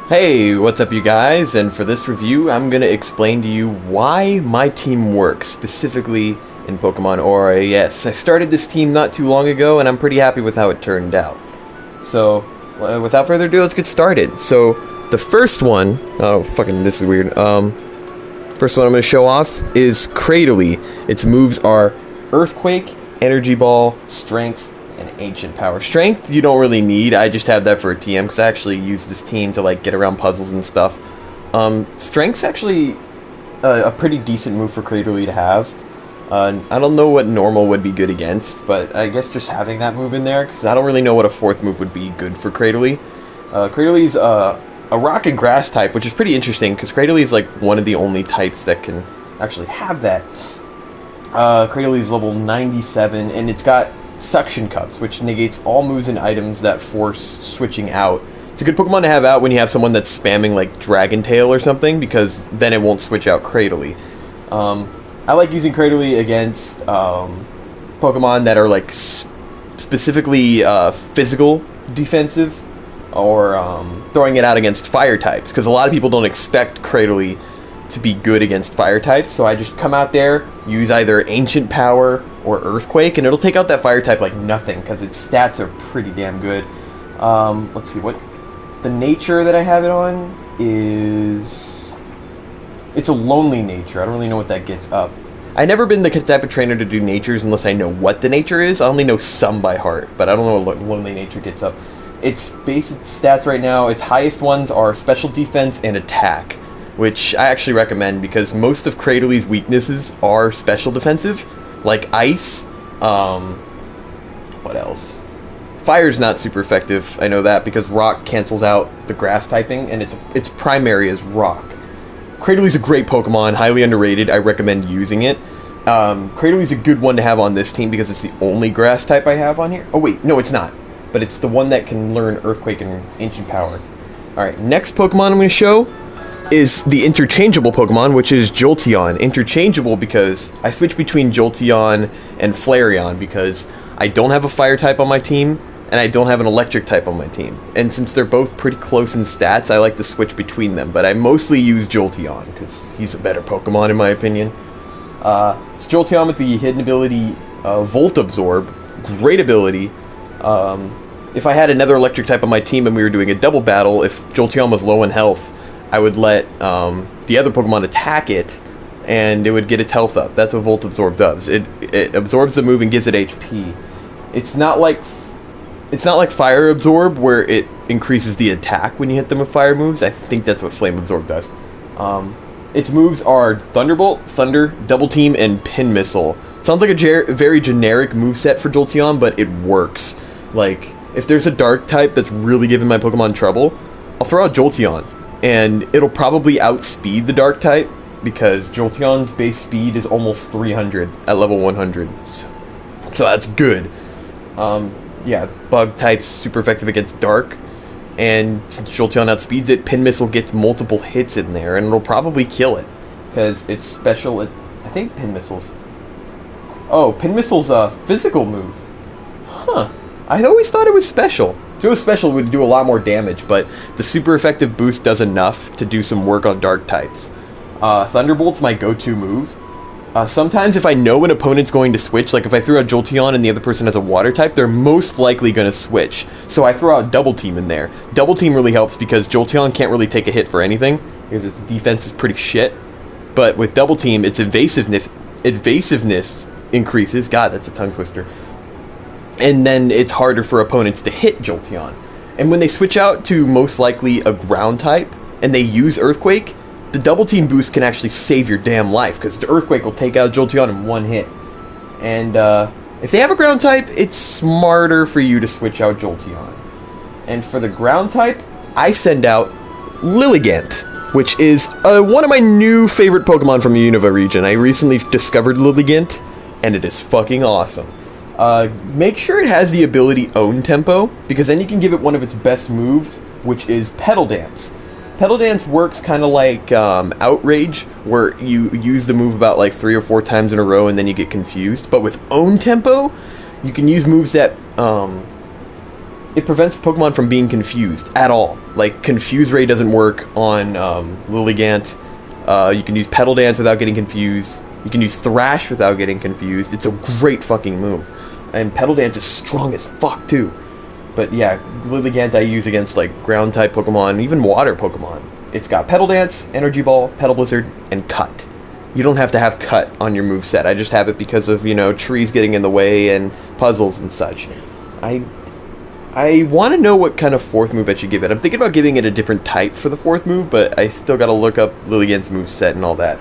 Hey, what's up you guys? And for this review, I'm going to explain to you why my team works, specifically in Pokemon ORAS. I started this team not too long ago, and I'm pretty happy with how it turned out. So, without further ado, let's get started. So, the first one, oh fucking this is weird, first one I'm going to show off is Cradily. Its moves are Earthquake, Energy Ball, Strength, and Ancient Power. Strength you don't really need, I just have that for a TM because I actually use this team to like get around puzzles and stuff. Strength's actually a pretty decent move for Cradily to have. I don't know what normal would be good against, but I guess just having that move in there, because I don't really know what a fourth move would be good for Cradily. Cradyly's a rock and grass type, which is pretty interesting because Cradily is like one of the only types that can actually have that. Cradyly's level 97, and it's got Suction Cups, which negates all moves and items that force switching out. It's a good Pokemon to have out when you have someone that's spamming like Dragon Tail or something, because then it won't switch out Cradily. I like using Cradily against Pokemon that are like specifically physical defensive, or throwing it out against fire types, because a lot of people don't expect Cradily to be good against fire types, so I just come out there, use either Ancient Power or Earthquake, and it'll take out that fire type like nothing, because its stats are pretty damn good. Let's see, what the nature that I have it on is... It's a lonely nature. I don't really know what that gets up. I've never been the type of trainer to do natures unless I know what the nature is. I only know some by heart, but I don't know what lonely nature gets up. Its basic stats right now, its highest ones are Special Defense and Attack, which I actually recommend because most of Cradyly's weaknesses are special defensive, like Ice. What else? Fire's not super effective, I know that, because Rock cancels out the grass typing, and its primary is Rock. Cradyly's a great Pokemon, highly underrated, I recommend using it. Cradyly's a good one to have on this team because it's the only grass type I have on here. Oh wait, no it's not, but it's the one that can learn Earthquake and Ancient Power. Alright, next Pokemon I'm going to show is the interchangeable Pokemon, which is Jolteon. Interchangeable because I switch between Jolteon and Flareon because I don't have a fire type on my team and I don't have an electric type on my team. And since they're both pretty close in stats, I like to switch between them. But I mostly use Jolteon because he's a better Pokemon in my opinion. It's Jolteon with the hidden ability Volt Absorb. Great ability. If I had another electric type on my team and we were doing a double battle, if Jolteon was low in health, I would let the other Pokemon attack it, and it would get its health up. That's what Volt Absorb does. It absorbs the move and gives it HP. It's not like Fire Absorb, where it increases the attack when you hit them with fire moves. I think that's what Flame Absorb does. Its moves are Thunderbolt, Thunder, Double Team, and Pin Missile. Sounds like a very generic moveset for Jolteon, but it works. Like, if there's a Dark type that's really giving my Pokemon trouble, I'll throw out Jolteon. And it'll probably outspeed the Dark type, because Jolteon's base speed is almost 300 at level 100. So that's good. Yeah, Bug type's super effective against Dark. And since Jolteon outspeeds it, Pin Missile gets multiple hits in there, and it'll probably kill it. Because it's special, I think Pin Missile's... Oh, Pin Missile's a physical move. Huh. I always thought it was special. If it was special, it would do a lot more damage, but the super effective boost does enough to do some work on Dark types. Thunderbolt's my go-to move. Sometimes if I know an opponent's going to switch, like if I throw out Jolteon and the other person has a water type, they're most likely going to switch. So I throw out Double Team in there. Double Team really helps because Jolteon can't really take a hit for anything, because its defense is pretty shit. But with Double Team, its evasiveness increases. God, that's a tongue twister. And then it's harder for opponents to hit Jolteon. And when they switch out to most likely a ground type, and they use Earthquake, the Double Team boost can actually save your damn life, because the Earthquake will take out Jolteon in one hit. And if they have a ground type, it's smarter for you to switch out Jolteon. And for the ground type, I send out Lilligant, which is one of my new favorite Pokemon from the Unova region. I recently discovered Lilligant, and it is fucking awesome. Make sure it has the ability Own Tempo, because then you can give it one of its best moves, which is Petal Dance. Petal Dance works kind of like Outrage, where you use the move about like 3 or 4 times in a row and then you get confused. But with Own Tempo, you can use moves that it prevents Pokemon from being confused at all. Like, Confuse Ray doesn't work on Lilligant. You can use Petal Dance without getting confused. You can use Thrash without getting confused. It's a great fucking move. And Petal Dance is strong as fuck, too. But yeah, Lilligant I use against, like, Ground-type Pokemon, even Water Pokemon. It's got Petal Dance, Energy Ball, Petal Blizzard, and Cut. You don't have to have Cut on your moveset. I just have it because of, you know, trees getting in the way and puzzles and such. I want to know what kind of fourth move I should give it. I'm thinking about giving it a different type for the fourth move, but I still got to look up Lilligant's moveset and all that.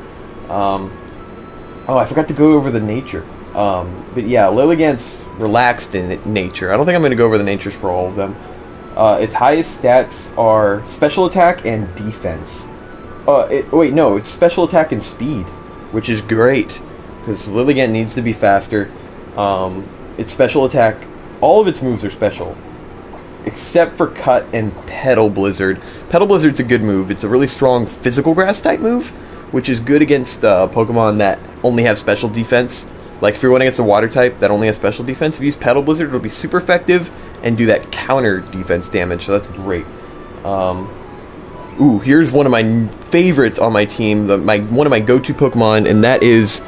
Oh, I forgot to go over the nature. But yeah, Lilligant's relaxed in nature. I don't think I'm going to go over the natures for all of them. Its highest stats are special attack and defense. It's special attack and speed, which is great, because Lilligant needs to be faster. Its special attack, all of its moves are special, except for Cut and Petal Blizzard. Petal Blizzard's a good move. It's a really strong physical grass type move, which is good against Pokemon that only have special defense. Like if you're going against a water type that only has special defense, if you use Petal Blizzard, it'll be super effective and do that counter defense damage, so that's great. Here's one of my favorites on my team, one of my go-to Pokemon, and that is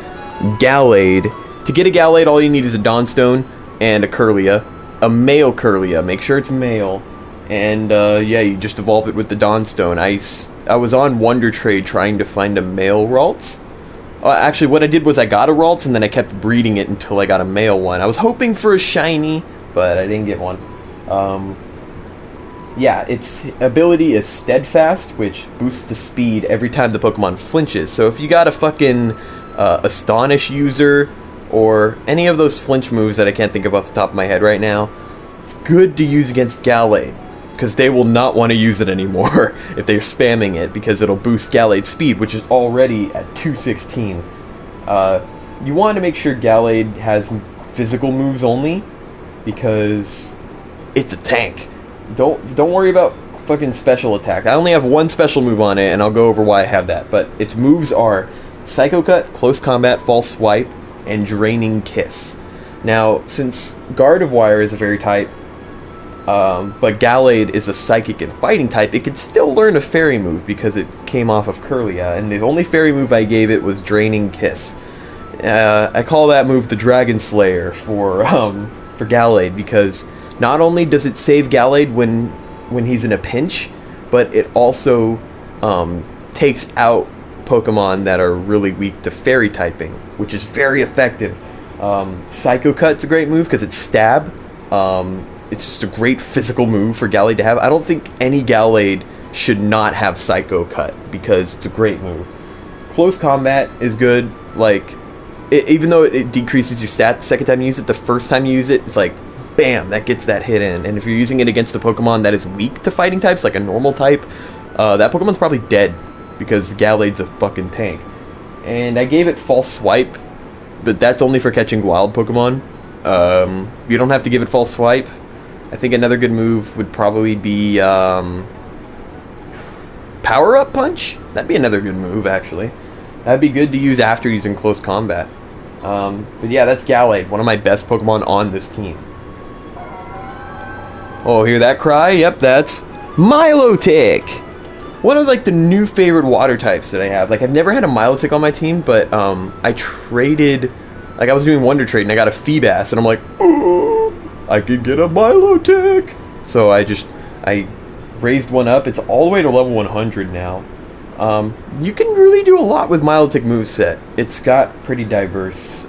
Gallade. To get a Gallade, all you need is a Dawnstone and a Kirlia. A male Kirlia, make sure it's male, and yeah, you just evolve it with the Dawnstone. I was on Wonder Trade trying to find a male Ralts. Actually, what I did was I got a Ralts, and then I kept breeding it until I got a male one. I was hoping for a shiny, but I didn't get one. Yeah, its ability is Steadfast, which boosts the speed every time the Pokemon flinches. So if you got a fucking Astonish user, or any of those flinch moves that I can't think of off the top of my head right now, it's good to use against Gallade, because they will not want to use it anymore if they're spamming it, because it'll boost Gallade's speed, which is already at 216. You want to make sure Gallade has physical moves only, because it's a tank. Don't worry about fucking special attack. I only have one special move on it, and I'll go over why I have that, but its moves are Psycho Cut, Close Combat, False Swipe, and Draining Kiss. Now, since Gardevoir is a fairy type, but Gallade is a psychic and fighting type, it could still learn a fairy move because it came off of Kirlia, and the only fairy move I gave it was Draining Kiss. I call that move the Dragon Slayer for Gallade, because not only does it save Gallade when he's in a pinch, but it also takes out Pokemon that are really weak to fairy typing, which is very effective. Psycho Cut's a great move because it's stab. It's just a great physical move for Gallade to have. I don't think any Gallade should not have Psycho Cut because it's a great move. Close Combat is good. Like, even though it decreases your stat the second time you use it, the first time you use it, it's like, bam, that gets that hit in. And if you're using it against a Pokemon that is weak to fighting types, like a normal type, that Pokemon's probably dead, because Gallade's a fucking tank. And I gave it False Swipe, but that's only for catching wild Pokemon. You don't have to give it False Swipe. I think another good move would probably be Power Up Punch. That'd be another good move, actually. That'd be good to use after using Close Combat. But yeah, that's Gallade, one of my best Pokemon on this team. Oh, hear that cry? Yep, that's Milotic! One of, like, the new favorite water types that I have. Like, I've never had a Milotic on my team, but, I traded... Like, I was doing Wonder Trade, and I got a Feebas, and I'm like, oh, I could get a Milotic! So I raised one up. It's all the way to level 100 now. You can really do a lot with Milotic moveset. It's got pretty diverse,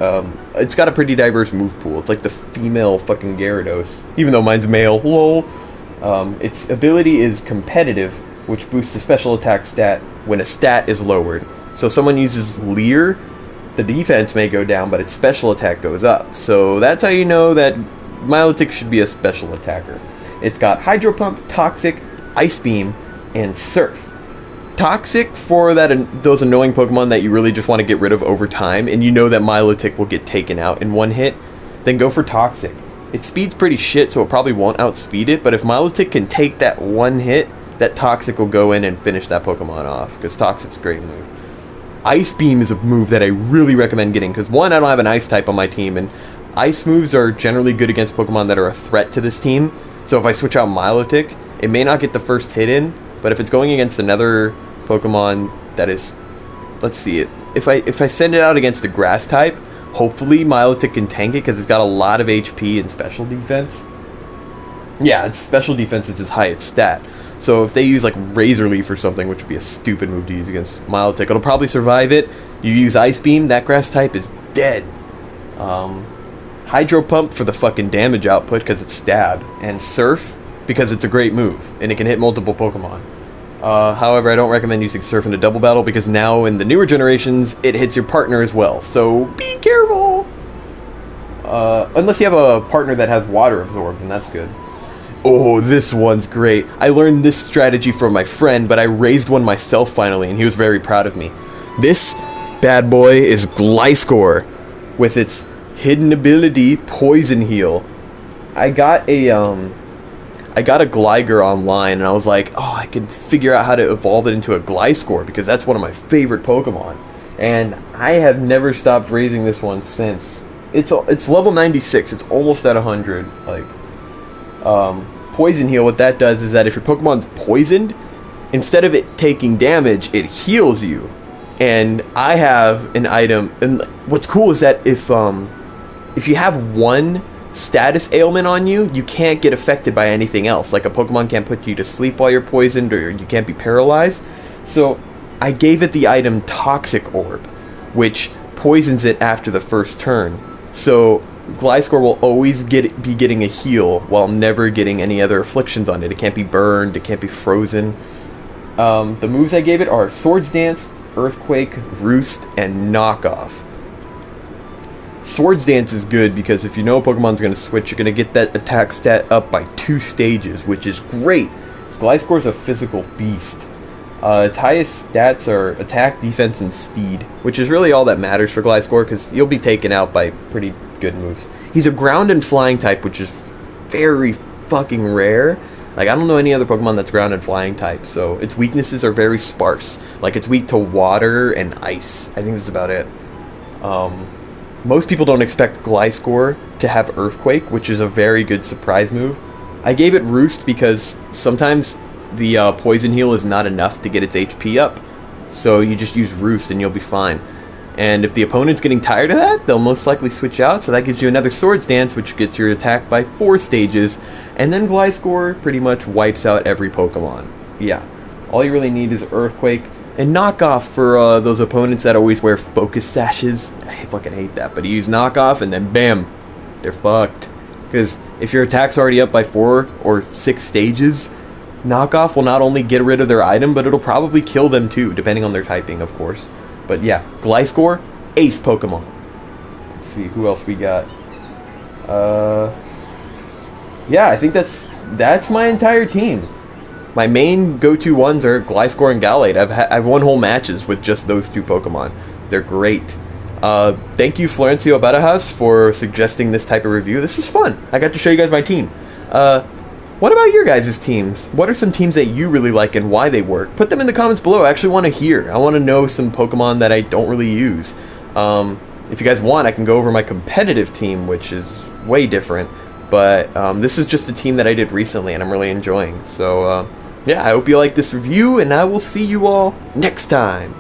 it's got a pretty diverse move pool. It's like the female fucking Gyarados. Even though mine's male, lol. Its ability is competitive, which boosts the special attack stat when a stat is lowered. So if someone uses Leer, the defense may go down, but its special attack goes up. So that's how you know that Milotic should be a special attacker. It's got Hydro Pump, Toxic, Ice Beam, and Surf. Toxic for those annoying Pokemon that you really just want to get rid of over time, and you know that Milotic will get taken out in one hit, then go for Toxic. Its speed's pretty shit, so it probably won't outspeed it, but if Milotic can take that one hit, that Toxic will go in and finish that Pokemon off, because Toxic's a great move. Ice Beam is a move that I really recommend getting, because one, I don't have an Ice type on my team, and Ice moves are generally good against Pokemon that are a threat to this team, So if I switch out Milotic, it may not get the first hit in, but if it's going against another Pokemon that is, let's see it. If I send it out against a grass type, hopefully Milotic can tank it because it's got a lot of HP and special defense. Yeah, its special defense is as high as stat. So if they use like Razor Leaf or something, which would be a stupid move to use against Milotic, it'll probably survive it. You use Ice Beam, that grass type is dead. Hydro Pump for the fucking damage output because it's stab, and Surf because it's a great move and it can hit multiple Pokemon. However, I don't recommend using Surf in a double battle because now in the newer generations it hits your partner as well, so be careful. Unless you have a partner that has Water Absorb, then that's good. Oh, this one's great. I learned this strategy from my friend, but I raised one myself finally, and he was very proud of me. This bad boy is Gliscor, with its hidden ability, Poison Heal. I got a Gligar online, and I was like, oh, I can figure out how to evolve it into a Gliscor, because that's one of my favorite Pokemon. And I have never stopped raising this one since. It's level 96, it's almost at 100, like... Poison Heal, what that does is that if your Pokemon's poisoned, instead of it taking damage, it heals you. And I have an item, and what's cool is that if you have one status ailment on you, you can't get affected by anything else. Like a Pokemon can't put you to sleep while you're poisoned, or you can't be paralyzed. So I gave it the item Toxic Orb, which poisons it after the first turn. So Gliscor will always be getting a heal while never getting any other afflictions on it. It can't be burned, it can't be frozen. The moves I gave it are Swords Dance, Earthquake, Roost, and Knockoff. Swords Dance is good because if you know a Pokemon's going to switch, you're going to get that attack stat up by 2 stages, which is great. Gliscor's a physical beast. Its highest stats are attack, defense, and speed, which is really all that matters for Gliscor because you'll be taken out by pretty good moves. He's a ground and flying type, which is very fucking rare. Like, I don't know any other Pokemon that's ground and flying type, so its weaknesses are very sparse. Like, it's weak to water and ice. I think that's about it. Most people don't expect Gliscor to have Earthquake, which is a very good surprise move. I gave it Roost because sometimes the Poison Heal is not enough to get its HP up, so you just use Roost and you'll be fine. And if the opponent's getting tired of that, they'll most likely switch out, so that gives you another Swords Dance, which gets your attack by 4 stages, and then Gliscor pretty much wipes out every Pokemon. Yeah, all you really need is Earthquake, and Knockoff for those opponents that always wear Focus Sashes. I fucking hate that, but you use Knockoff, and then bam, they're fucked. Because if your attack's already up by 4 or 6 stages, Knockoff will not only get rid of their item, but it'll probably kill them too, depending on their typing, of course. But yeah, Gliscor, ace Pokemon. Let's see, who else we got? Yeah, I think that's my entire team. My main go-to ones are Gliscor and Galilei. I've won whole matches with just those 2 Pokemon. They're great. Thank you, Florencio Barajas, for suggesting this type of review. This is fun. I got to show you guys my team. What about your guys' teams? What are some teams that you really like and why they work? Put them in the comments below. I actually want to hear. I want to know some Pokemon that I don't really use. If you guys want, I can go over my competitive team, which is way different. But this is just a team that I did recently and I'm really enjoying. So, yeah, I hope you like this review, and I will see you all next time.